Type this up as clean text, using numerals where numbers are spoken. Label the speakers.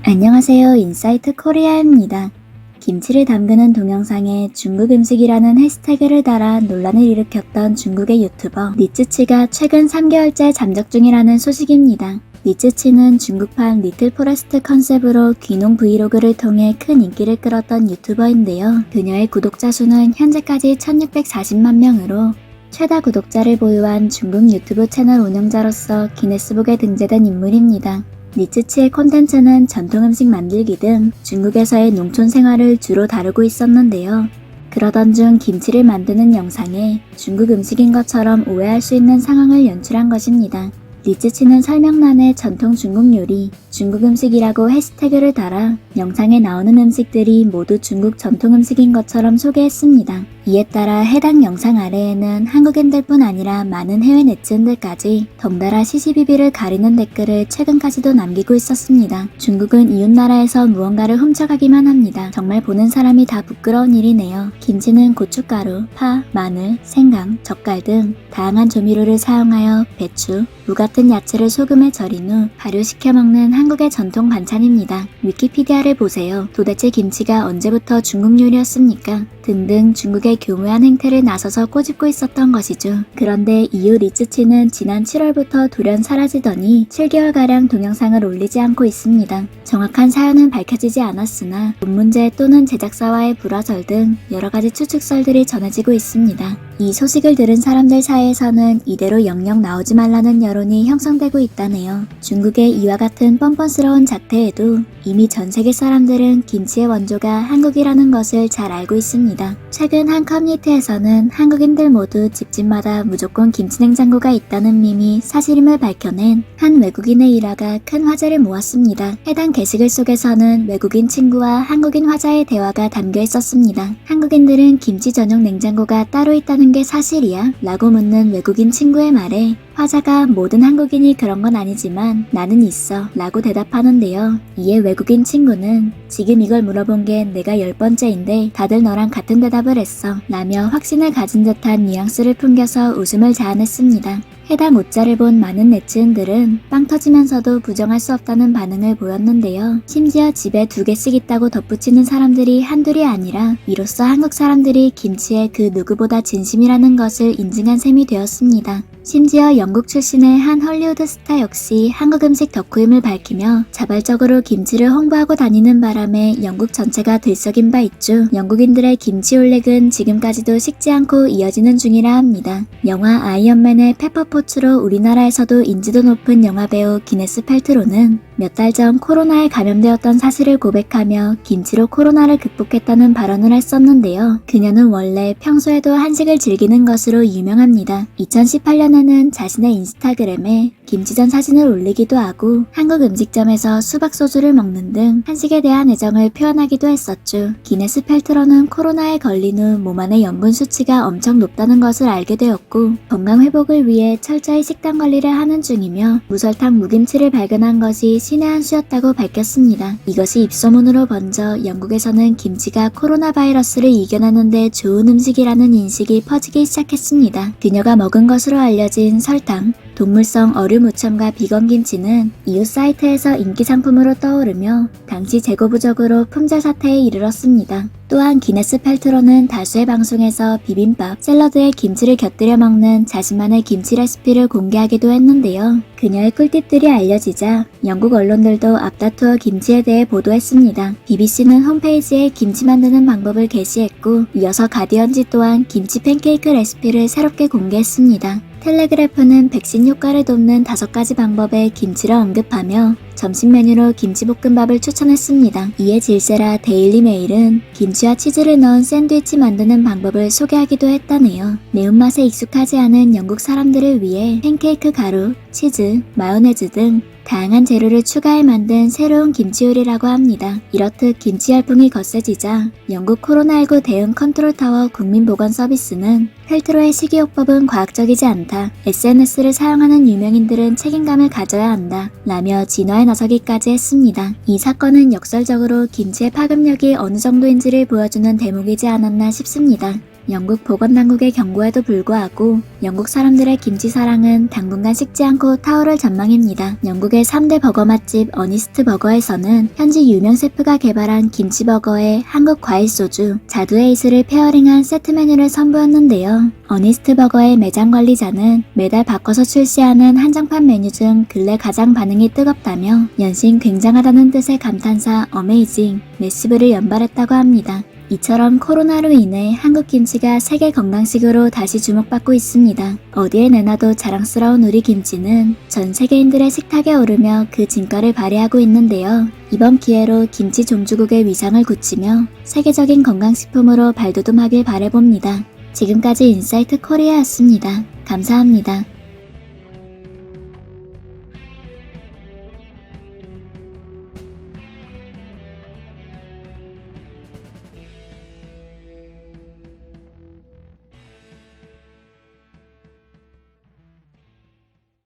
Speaker 1: 안녕하세요. 인사이트 코리아입니다. 김치를 담그는 동영상에 중국 음식이라는 해시태그를 달아 논란을 일으켰던 중국의 유튜버 리츠치가 최근 3개월째 잠적 중이라는 소식입니다. 리츠치는 중국판 리틀 포레스트 컨셉으로 귀농 브이로그를 통해 큰 인기를 끌었던 유튜버인데요. 그녀의 구독자 수는 현재까지 1640만 명으로 최다 구독자를 보유한 중국 유튜브 채널 운영자로서 기네스북에 등재된 인물입니다. 리츠치의 콘텐츠는 전통 음식 만들기 등 중국에서의 농촌 생활을 주로 다루고 있었는데요. 그러던 중 김치를 만드는 영상에 중국 음식인 것처럼 오해할 수 있는 상황을 연출한 것입니다. 리츠치는 설명란에 전통 중국 요리, 중국 음식이라고 해시태그를 달아 영상에 나오는 음식들이 모두 중국 전통 음식인 것처럼 소개했습니다. 이에 따라 해당 영상 아래에는 한국인들뿐 아니라 많은 해외 네티즌들까지 덩달아 시시비비를 가리는 댓글을 최근까지도 남기고 있었습니다. 중국은 이웃나라에서 무언가를 훔쳐가기만 합니다. 정말 보는 사람이 다 부끄러운 일이네요. 김치는 고춧가루, 파, 마늘, 생강, 젓갈 등 다양한 조미료를 사용하여 배추, 무 같은 야채를 소금에 절인 후 발효시켜 먹는 한국의 전통 반찬입니다. 위키피디아를 보세요. 도대체 김치가 언제부터 중국 요리였습니까? 등등 중국의 교묘한 행태를 나서서 꼬집고 있었던 것이죠. 그런데 이후 리츠치는 지난 7월부터 돌연 사라지더니 7개월가량 동영상을 올리지 않고 있습니다. 정확한 사연은 밝혀지지 않았으나 돈 문제 또는 제작사와의 불화설 등 여러가지 추측설들이 전해지고 있습니다. 이 소식을 들은 사람들 사이에서는 이대로 영영 나오지 말라는 여론이 형성되고 있다네요. 중국의 이와 같은 뻔뻔스러운 작태에도 이미 전 세계 사람들은 김치의 원조가 한국이라는 것을 잘 알고 있습니다. 최근 한 커뮤니티에서는 한국인들 모두 집집마다 무조건 김치냉장고가 있다는 밈이 사실임을 밝혀낸 한 외국인의 일화가 큰 화제를 모았습니다. 해당 게시글 속에서는 외국인 친구와 한국인 화자의 대화가 담겨 있었습니다. 한국인들은 김치 전용 냉장고가 따로 있다는 게 사실이야? 라고 묻는 외국인 친구의 말에 화자가 모든 한국인이 그런 건 아니지만 나는 있어 라고 대답하는데요. 이에 외국인 친구는 지금 이걸 물어본 게 내가 10번째인데 다들 너랑 같은 대답을 했어 라며 확신을 가진 듯한 뉘앙스를 풍겨서 웃음을 자아냈습니다. 해당 오짜를 본 많은 네티즌들은 빵 터지면서도 부정할 수 없다는 반응을 보였는데요. 심지어 집에 2개씩 있다고 덧붙이는 사람들이 한둘이 아니라 이로써 한국 사람들이 김치에 그 누구보다 진심이라는 것을 인증한 셈이 되었습니다. 심지어 영국 출신의 한 헐리우드 스타 역시 한국 음식 덕후임을 밝히며 자발적으로 김치를 홍보하고 다니는 바람에 영국 전체가 들썩인 바 있죠. 영국인들의 김치 올릭은 지금까지도 식지 않고 이어지는 중이라 합니다. 영화 아이언맨의 페퍼포츠로 우리나라에서도 인지도 높은 영화배우 기네스 펠트로는 몇 달 전 코로나에 감염되었던 사실을 고백하며 김치로 코로나를 극복했다는 발언을 했었는데요. 그녀는 원래 평소에도 한식을 즐기는 것으로 유명합니다. 2018년에는 자신의 인스타그램에 김치전 사진을 올리기도 하고 한국 음식점에서 수박소주를 먹는 등 한식에 대한 애정을 표현하기도 했었죠. 기네스 펠트로는 코로나에 걸린 후 몸 안의 염분 수치가 엄청 높다는 것을 알게 되었고 건강 회복을 위해 철저히 식단 관리를 하는 중이며 무설탕 무김치를 발견한 것이 신의 한 수였다고 밝혔습니다. 이것이 입소문으로 번져 영국에서는 김치가 코로나 바이러스를 이겨내는 데 좋은 음식이라는 인식이 퍼지기 시작했습니다. 그녀가 먹은 것으로 알려진 설탕, 동물성 어류 무첨가 비건 김치는 이웃 사이트에서 인기 상품으로 떠오르며 당시 재고 부족으로 품절 사태에 이르렀습니다. 또한 기네스 펠트로는 다수의 방송에서 비빔밥, 샐러드에 김치를 곁들여 먹는 자신만의 김치 레시피를 공개하기도 했는데요. 그녀의 꿀팁들이 알려지자 영국 언론들도 앞다투어 김치에 대해 보도했습니다. BBC는 홈페이지에 김치 만드는 방법을 게시했고 이어서 가디언지 또한 김치 팬케이크 레시피를 새롭게 공개했습니다. 텔레그래프는 백신 효과를 돕는 5가지 방법의 김치를 언급하며 점심 메뉴로 김치볶음밥을 추천했습니다. 이에 질세라 데일리 메일은 김치와 치즈를 넣은 샌드위치 만드는 방법을 소개하기도 했다네요. 매운맛에 익숙하지 않은 영국 사람들을 위해 팬케이크 가루, 치즈, 마요네즈 등 다양한 재료를 추가해 만든 새로운 김치 요리라고 합니다. 이렇듯 김치 열풍이 거세지자 영국 코로나19 대응 컨트롤타워 국민보건 서비스는 펠트로의 식이요법은 과학적이지 않다. SNS를 사용하는 유명인들은 책임감을 가져야 한다. 라며 진화에 나서기까지 했습니다. 이 사건은 역설적으로 김치의 파급력이 어느 정도인지를 보여주는 대목이지 않았나 싶습니다. 영국 보건당국의 경고에도 불구하고 영국 사람들의 김치 사랑은 당분간 식지 않고 타오를 전망입니다. 영국의 3대 버거 맛집 어니스트 버거에서는 현지 유명 셰프가 개발한 김치버거에 한국 과일 소주, 자두에이스를 페어링한 세트 메뉴를 선보였는데요. 어니스트 버거의 매장 관리자는 매달 바꿔서 출시하는 한정판 메뉴 중 근래 가장 반응이 뜨겁다며 연신 굉장하다는 뜻의 감탄사 어메이징, 매시브를 연발했다고 합니다. 이처럼 코로나로 인해 한국 김치가 세계 건강식으로 다시 주목받고 있습니다. 어디에 내놔도 자랑스러운 우리 김치는 전 세계인들의 식탁에 오르며 그 진가를 발휘하고 있는데요. 이번 기회로 김치 종주국의 위상을 굳히며 세계적인 건강식품으로 발돋움하길 바라봅니다. 지금까지 인사이트 코리아였습니다. 감사합니다.